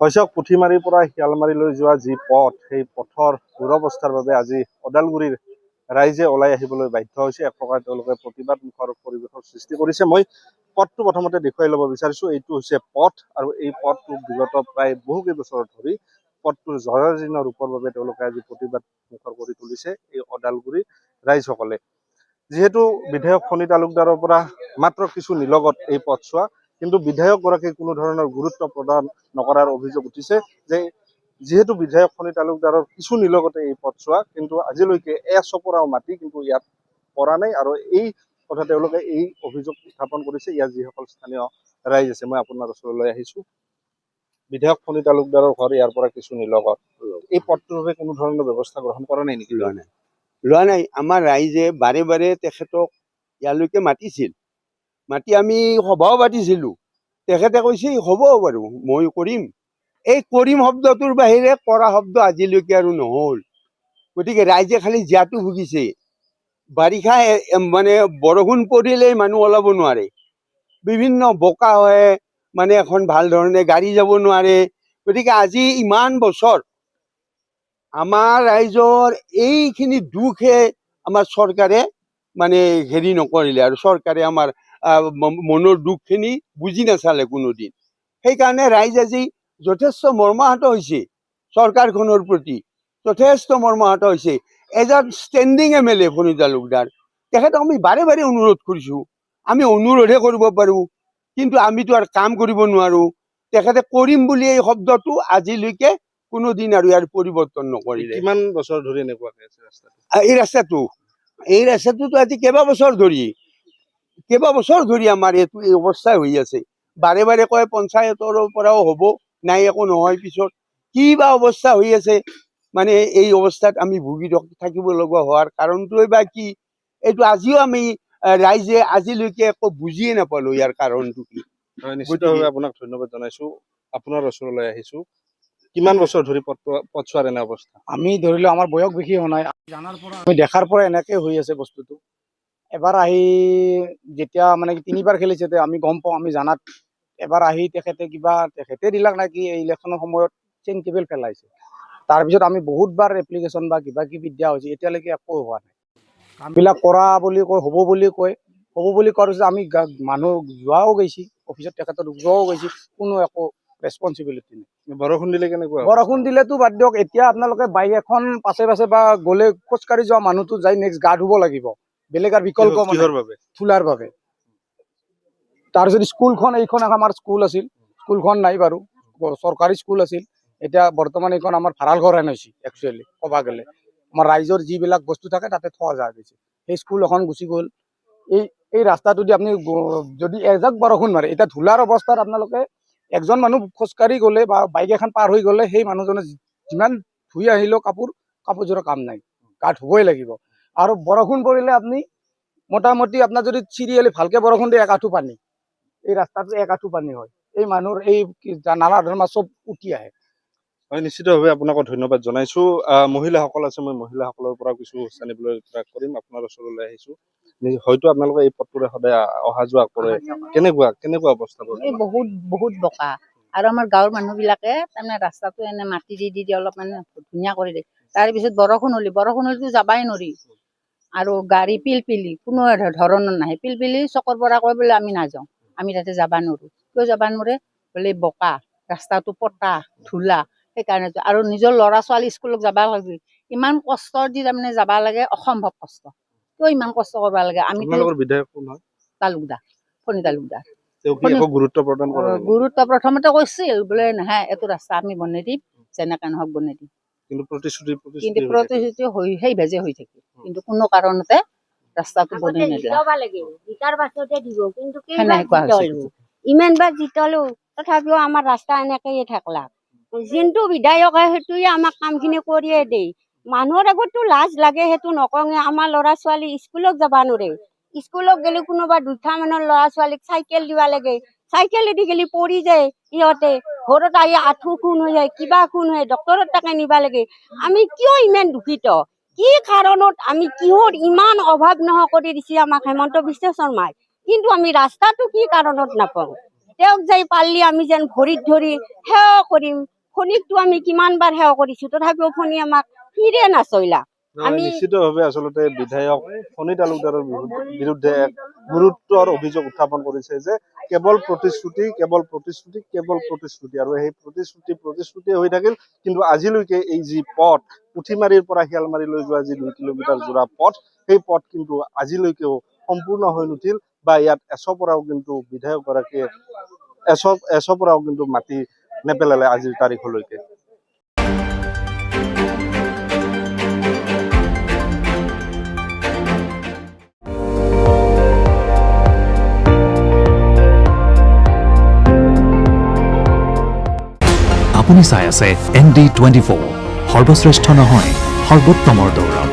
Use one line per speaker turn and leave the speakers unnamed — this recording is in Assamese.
শৈশৱ পুথিমাৰীৰ পৰা শিয়ালমাৰীলৈ যোৱা যি পথ, সেই পথৰ দুৰৱস্থাৰ বাবে আজি ওদালগুৰিৰ ৰাইজে ওলাই আহিবলৈ বাধ্য হৈছে। এক প্ৰকাৰ তেওঁলোকে প্ৰতিবাদমুখৰ পৰিৱেশৰ সৃষ্টি কৰিছে। মই পথটো প্ৰথমতে দেখুৱাই ল'ব বিচাৰিছো। এইটো হৈছে পথ, আৰু এই পথটো বিগত প্ৰায় বহু কেইবছৰ ধৰি পথটোৰ জৰাজীৰ্ণ ৰূপৰ বাবে তেওঁলোকে আজি প্ৰতিবাদ মুখৰ কৰি তুলিছে এই ওদালগুৰিৰ ৰাইজসকলে। যিহেতু বিধায়ক ফণী তালুকদাৰৰ পৰা মাত্ৰ কিছু নিলগত এই পথছোৱা, কিন্তু বিধায়কগৰাকীয়ে কোনো ধৰণৰ গুৰুত্ব প্ৰদান নকৰাৰ অভিযোগ উঠিছে যে যিহেতু বিধায়ক ফণী তালুকদাৰৰ কিছু নিলগতে এই পথছোৱা, কিন্তু আজিলৈকে এচপৰাও মাটি কিন্তু ইয়াত পৰা নাই। আৰু এই কথা তেওঁলোকে এই অভিযোগ উত্থাপন কৰিছে ইয়াৰ যিসকল স্থানীয় ৰাইজ আছে। মই আপোনাৰ ওচৰলৈ আহিছো। বিধায়ক ফণী তালুকদাৰৰ ঘৰ ইয়াৰ পৰা কিছু নিলগত, এই পথটোৰ বাবে কোনো ধৰণৰ ব্যৱস্থা গ্ৰহণ কৰা নাই নেকি?
লোৱা নাই। আমাৰ ৰাইজে বাৰে বাৰে তেখেতক ইয়ালৈকে মাতিছিল, মাতি আমি সভাও পাতিছিলো। তেখেতে কৈছে হ'ব বাৰু, মই কৰিম। এই কৰিম শব্দটোৰ বাহিৰে কৰা শব্দ আজিলৈকে আৰু নহ'ল। গতিকে ৰাইজে খালি জীয়াটো ভুগিছে। বাৰিষা মানে বৰষুণ পৰিলেই মানুহ ওলাব নোৱাৰে, বিভিন্ন বোকা হয়, মানে এখন ভাল ধৰণে গাড়ী যাব নোৱাৰে। গতিকে আজি ইমান বছৰ আমাৰ ৰাইজৰ এইখিনি দুখে আমাৰ চৰকাৰে মানে হেৰি নকৰিলে, আৰু চৰকাৰে আমাৰ মনৰ দুখখিনি বুজি নাচালে কোনোদিন। সেইকাৰণে ৰাইজ আজি যথেষ্ট মৰ্মাহত হৈছে চৰকাৰখনৰ প্ৰতি, যথেষ্ট মৰ্মাহত হৈছে। এজন ষ্টেণ্ডিং MLA ফণী তালুকদাৰ, তেখেতক আমি বাৰে বাৰে অনুৰোধ কৰিছো। আমি অনুৰোধহে কৰিব পাৰো, কিন্তু আমিতো আৰু কাম কৰিব নোৱাৰো। তেখেতে কৰিম বুলি এই শব্দটো আজিলৈকে কোনোদিন আৰু ইয়াৰ পৰিৱৰ্তন নকৰিলে।
কিমান বছৰ ধৰি এনেকুৱাকে আছে ৰাস্তাটো?
এই ৰাস্তাটোতো আজি কেইবা বছৰ ধৰি আমাৰ এইটো এই অৱস্থা হৈ আছে। বাৰে বাৰে কয় পঞ্চায়তৰ পৰাও হ'ব, নাই একো নহয়। পিছত কি বা অৱস্থা হৈ আছে, মানে এই অৱস্থাত আমি ভুগি থাকিব লগা হোৱাৰ কাৰণটোৱে বা কি, এইটো আজিও আমি ৰাইজে আজিলৈকে একো বুজিয়ে নাপালো ইয়াৰ কাৰণটো কি।
নিশ্চিতভাৱে আপোনাক ধন্যবাদ জনাইছো। আপোনাৰ ওচৰলৈ আহিছো। কিমান বছৰ ধৰি পথছোৱাৰ এনে অৱস্থা?
আমি ধৰিলো আমাৰ বয়স বেছি হোৱা নাই, জানাৰ পৰা আমি দেখাৰ পৰা এনেকে হৈ আছে বস্তুটো। এবাৰ আহি যেতিয়া মানে তিনিবাৰ খেলিছে, আমি গম পাওঁ, আমি জানাত এবাৰ আহি তেখেতে দিলাক নাকি এই ইলেকশ্যনৰ সময়ত চেইন কেবল পেলাইছে। তাৰপিছত আমি বহুতবাৰ এপ্লিকেশ্যন বা কিবা কিবি দিয়া হৈছে, এতিয়ালৈকে একো হোৱা নাই। কামবিলাক কৰা বুলি কয়, হ'ব বুলি কোৱাৰ পিছত আমি মানুহ যোৱাও গৈছে অফিচত, তেখেতৰ যোৱাও গৈছে, কোনো একো ৰেছপনচিবিলিটি নাই।
বৰষুণ দিলে কেনেকুৱা?
বৰষুণ দিলেতো বাদ দিয়ক, এতিয়া আপোনালোকে বাইক এখন পাছে বা গ'লে খোজকাঢ়ি যোৱা মানুহটো যাই নেক্সট গা ধুব লাগিব, বেলেগ আৰু বিকল্প থোলাৰ বাবে। তাৰপিছত স্কুলখন, এইখন আমাৰ স্কুল আছিল, স্কুলখন নাই বাৰু, চৰকাৰী স্কুল আছিল। এতিয়া বৰ্তমান এইখন আমাৰ ভাড়াৰ ঘৰ হেন হৈছে। একচুৱেলি ক'ব গ'লে আমাৰ ৰাইজৰ যিবিলাক বস্তু থাকে তাতে থোৱা যায় গৈছে। সেই স্কুল এখন গুচি গ'ল। এই ৰাস্তাটো দি আপুনি যদি এজাক বৰষুণ মাৰে, এতিয়া ধূলাৰ অৱস্থাত আপোনালোকে একজন মানুহ খোজকাঢ়ি গ'লে বা বাইক এখন পাৰ হৈ গ'লে, সেই মানুহজনে যিমান ধুই আহিলেও কাপোৰযোৰৰ কাম নাই, গা ধুবই লাগিব। আৰু বৰষুণ পৰিলে আপুনি মোটামুটি আপোনাৰ যদি চিৰিয়েলি ভালকে বৰষুণ দিয়ে, এক আঁঠু পানী, এই ৰাস্তাটো এক আঁঠু পানী হয়। এই মানুহৰ এই নালা ধৰ্মা চব উঠি আহে।
হয়, নিশ্চিতভাৱে আপোনাক ধন্যবাদ জনাইছো। মহিলাসকল আছে, মই মহিলাসকলৰ পৰা কিছু জানিবলৈ ট্ৰাই কৰিম। আপোনাৰ ওচৰলৈ আহিছো। হয়তো আপোনালোকে এই পথটোৰে সদায় অহা যোৱা কৰে, কেনেকুৱা অৱস্থা?
বহুত বোকা। আৰু আমাৰ গাঁৱৰ মানুহ বিলাকে তাৰমানে ৰাস্তাটো এনে মাটি দি অলপ মানে ধুনীয়া কৰি দিয়ে। তাৰপিছত বৰষুণ হলেতো যাবাই নোৱাৰি। আৰু গাড়ী পিলপিলি কোনো ধৰণৰ নাহে। পিলপিলি চকৰ পৰা কয় বোলে আমি নাযাওঁ, আমি তাতে যাবা নোৱাৰো। কিয় যাবা নোৱাৰে বোলে? বোকা ৰাস্তাটো, পটা ধূলা, সেইকাৰণে। আৰু নিজৰ ল'ৰা ছোৱালী স্কুলত যাবা লাগে, ইমান কষ্ট দি তাৰমানে যাবা লাগে, অসম্ভৱ কষ্ট। কিয় ইমান কষ্ট কৰিব লাগে? আমি
বিধায়ক কোন হয়?
তালুকদাৰ, ফণী তালুকদাৰ।
গুৰুত্ব
প্ৰথমতে কৈছিল বোলে নহয়, এইটো ৰাস্তা আমি বনাই দিম, যেনেকে নহওক বনাই দিম। কিন্তু প্ৰতিশ্ৰুতি সেই ভেজে হৈ থাকে, কিন্তু কোনো কাৰণতে ৰাস্তাটো বনাই নিদিলে।
ইমান বাৰ জিতলো, তথাপিও আমাৰ ৰাস্তা এনেকৈয়ে থাকলা। যোনটো বিধায়ক হয় সেইটোৱে আমাক কামখিনি কৰিয়ে দেই। মানুহৰ আগততো লাজ লাগে, সেইটো নকওঁগে। আমাৰ ল'ৰা ছোৱালী স্কুলত যাবা নোৱাৰে, স্কুলত গেলে কোনোবা 2টা মানৰ ল'ৰা ছোৱালীক চাইকেল দিবা লাগে, চাইকেলেদি গেলি পৰি যায় সিহঁতে, ঘৰত আহি আঁঠু খুন হৈ যায়, কিবা খুন হয়, ডক্তৰৰ তাকে নিবা লাগে। আমি কিয় ইমান দুখিত? কি কাৰণত আমি কিহৰ ইমান অভাৱ নোহোৱা কৰি দিছে আমাক হেমন্ত বিশ্ব শৰ্মাই, কিন্তু আমি ৰাস্তাটো কি কাৰণত নাপাওঁ? তেওঁক যাই পাৰিলে আমি যেন ভৰিত ধৰি সেৱা কৰিম। ফণীকটো আমি কিমানবাৰ সেৱা কৰিছো, তথাপিও ফণী আমাক ফিৰে নাচইলা। আমি
নিশ্চিতভাৱে আচলতে বিধায়ক ফণী তালুকদাৰৰ বিৰুদ্ধে এক গুৰুত্বৰ অভিযোগ উত্থাপন কৰিছে যে কেৱল প্ৰতিশ্ৰুতি আৰু সেই প্ৰতিশ্ৰুতি হৈ থাকিল, কিন্তু আজিলৈকে এই যি পথ পুঠিমাৰীৰ পৰা শিয়ালমাৰীলৈ যোৱা যি 2 কিলোমিটাৰ জোৰা পথ, সেই পথ কিন্তু আজিলৈকেও সম্পূৰ্ণ হৈ নুঠিল বা ইয়াত এচপৰাও কিন্তু বিধায়ক গৰাকীয়ে এচপৰাও কিন্তু মাটি নেপেলালে আজিৰ তাৰিখলৈকে।
আপুনি চাই আছে ND24, সৰ্বশ্ৰেষ্ঠ নহয় সৰ্বোত্তমৰ দৌৰ।